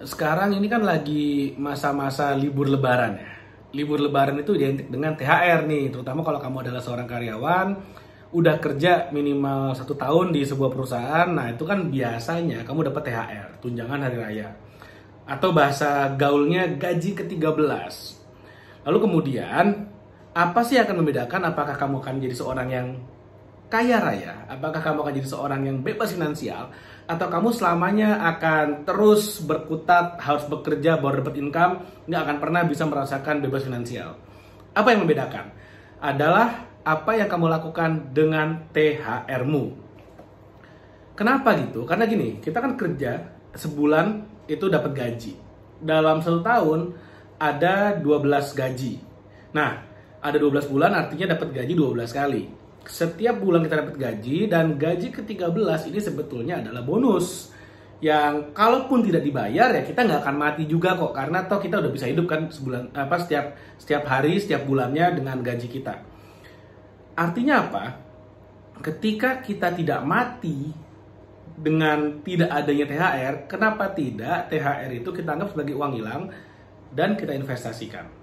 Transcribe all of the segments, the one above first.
Sekarang ini kan lagi masa-masa libur lebaran ya. Libur lebaran itu identik dengan THR nih, terutama kalau kamu adalah seorang karyawan, udah kerja minimal 1 tahun di sebuah perusahaan, nah itu kan biasanya kamu dapat THR, tunjangan hari raya. Atau bahasa gaulnya gaji ke-13. Lalu kemudian, apa sih yang akan membedakan apakah kamu akan jadi seorang yang kaya raya, apakah kamu akan jadi seorang yang bebas finansial, atau kamu selamanya akan terus berkutat, harus bekerja baru dapat income, nggak akan pernah bisa merasakan bebas finansial. Apa yang membedakan? Adalah apa yang kamu lakukan dengan THR-mu. Kenapa gitu? Karena gini, kita kan kerja sebulan itu dapat gaji. Dalam 1 tahun ada 12 gaji. Nah, ada 12 bulan artinya dapat gaji 12 kali. Setiap bulan kita dapat gaji, dan gaji ke-13 ini sebetulnya adalah bonus yang kalaupun tidak dibayar ya kita nggak akan mati juga kok, karena toh kita udah bisa hidup kan sebulan setiap hari, setiap bulannya dengan gaji kita. Artinya apa? Ketika kita tidak mati dengan tidak adanya THR, kenapa tidak THR itu kita anggap sebagai uang hilang dan kita investasikan?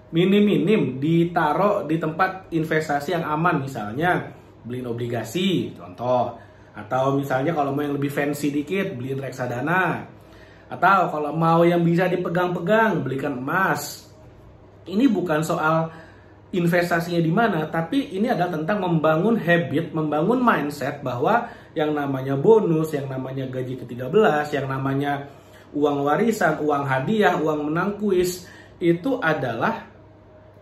Minim-minim ditaruh di tempat investasi yang aman, misalnya beliin obligasi contoh, atau misalnya kalau mau yang lebih fancy dikit beliin reksadana, atau kalau mau yang bisa dipegang-pegang belikan emas. Ini bukan soal investasinya di mana, tapi ini adalah tentang membangun habit, membangun mindset bahwa yang namanya bonus, yang namanya gaji ke-13, yang namanya uang warisan, uang hadiah, uang menang kuis, itu adalah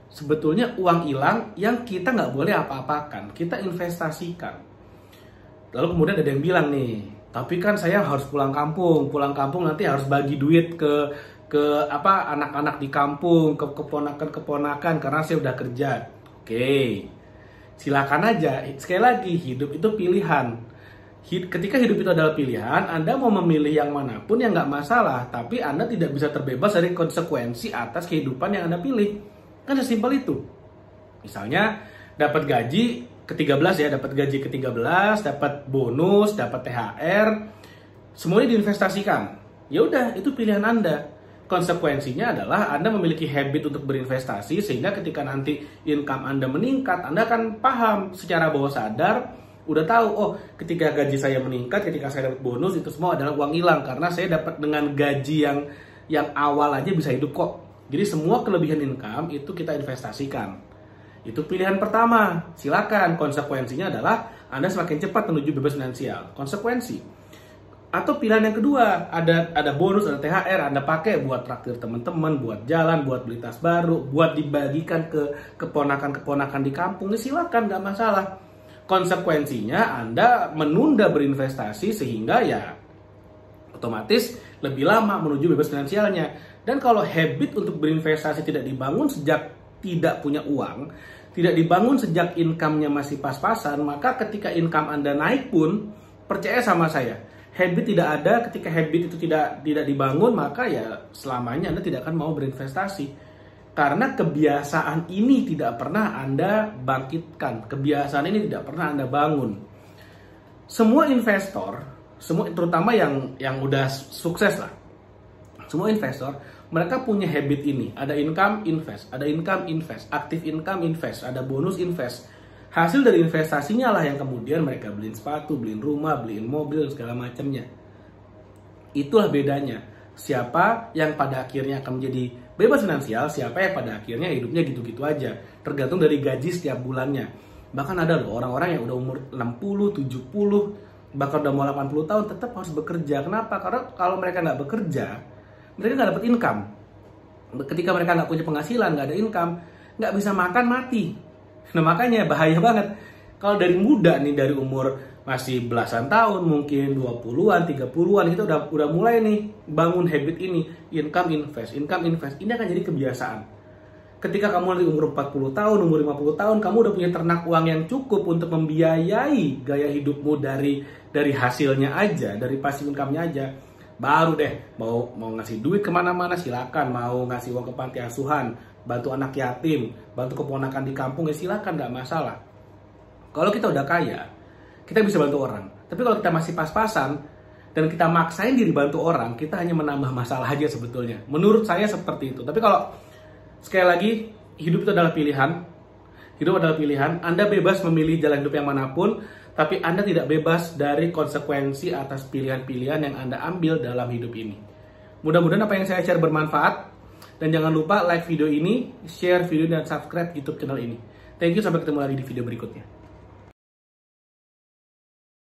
sebetulnya uang hilang yang kita nggak boleh apa-apakan, kita investasikan. Lalu kemudian ada yang bilang nih, tapi kan saya harus pulang kampung nanti harus bagi duit ke anak-anak di kampung, ke keponakan-keponakan karena saya udah kerja. Oke, silakan aja. Sekali lagi, hidup itu pilihan. Ketika hidup itu adalah pilihan, Anda mau memilih yang manapun yang nggak masalah, tapi Anda tidak bisa terbebas dari konsekuensi atas kehidupan yang Anda pilih. Kan sesimpel itu. Misalnya dapat gaji ke-13 ya, dapat gaji ke-13, dapat bonus, dapat THR, semuanya diinvestasikan. Ya udah, itu pilihan Anda. Konsekuensinya adalah Anda memiliki habit untuk berinvestasi, sehingga ketika nanti income Anda meningkat, Anda akan paham secara bawah sadar, udah tahu, oh ketika gaji saya meningkat, ketika saya dapat bonus, itu semua adalah uang hilang karena saya dapat dengan gaji yang awal aja bisa hidup kok. Jadi semua kelebihan income itu kita investasikan. Itu pilihan pertama. Silakan. Konsekuensinya adalah Anda semakin cepat menuju bebas finansial. Konsekuensi. Atau pilihan yang kedua, ada bonus, ada THR, Anda pakai buat traktir teman-teman, buat jalan, buat beli tas baru, buat dibagikan ke keponakan-keponakan di kampung. Ya silakan, nggak masalah. Konsekuensinya Anda menunda berinvestasi sehingga ya otomatis lebih lama menuju bebas finansialnya. Dan kalau habit untuk berinvestasi tidak dibangun sejak tidak punya uang, tidak dibangun sejak income-nya masih pas-pasan, maka ketika income Anda naik pun, percaya sama saya, habit tidak ada. Ketika habit itu tidak dibangun, maka ya selamanya Anda tidak akan mau berinvestasi. Karena kebiasaan ini tidak pernah Anda bangkitkan, kebiasaan ini tidak pernah Anda bangun. Semua investor, terutama yang udah sukses lah, semua investor, mereka punya habit ini. Ada income, invest. Ada income, invest. Active income, invest. Ada bonus, invest. Hasil dari investasinya lah yang kemudian mereka beliin sepatu, beliin rumah, beliin mobil, segala macamnya. Itulah bedanya. Siapa yang pada akhirnya akan menjadi bebas finansial, siapa yang pada akhirnya hidupnya gitu-gitu aja. Tergantung dari gaji setiap bulannya. Bahkan ada loh orang-orang yang udah umur 60, 70, bahkan udah mau 80 tahun tetap harus bekerja. Kenapa? Karena kalau mereka nggak bekerja, mereka nggak dapat income. Ketika mereka nggak punya penghasilan, nggak ada income, nggak bisa makan, mati. Nah makanya bahaya banget. Kalau dari muda nih, dari umur masih belasan tahun, mungkin 20-an, 30-an, kita udah mulai nih bangun habit ini. Income, invest. Income, invest. Ini akan jadi kebiasaan. Ketika kamu nanti umur 40 tahun, umur 50 tahun, kamu udah punya ternak uang yang cukup untuk membiayai gaya hidupmu dari hasilnya aja, dari passive income-nya aja. Baru deh mau ngasih duit kemana-mana silakan, mau ngasih uang ke panti asuhan, bantu anak yatim, bantu keponakan di kampung ya silakan, nggak masalah. Kalau kita udah kaya, kita bisa bantu orang. Tapi kalau kita masih pas-pasan, dan kita maksain diri bantu orang, kita hanya menambah masalah aja sebetulnya. Menurut saya seperti itu. Tapi kalau sekali lagi, hidup itu adalah pilihan. Hidup adalah pilihan. Anda bebas memilih jalan hidup yang manapun, tapi Anda tidak bebas dari konsekuensi atas pilihan-pilihan yang Anda ambil dalam hidup ini. Mudah-mudahan apa yang saya share bermanfaat. Dan jangan lupa like video ini, share video dan subscribe YouTube channel ini. Thank you, sampai ketemu lagi di video berikutnya.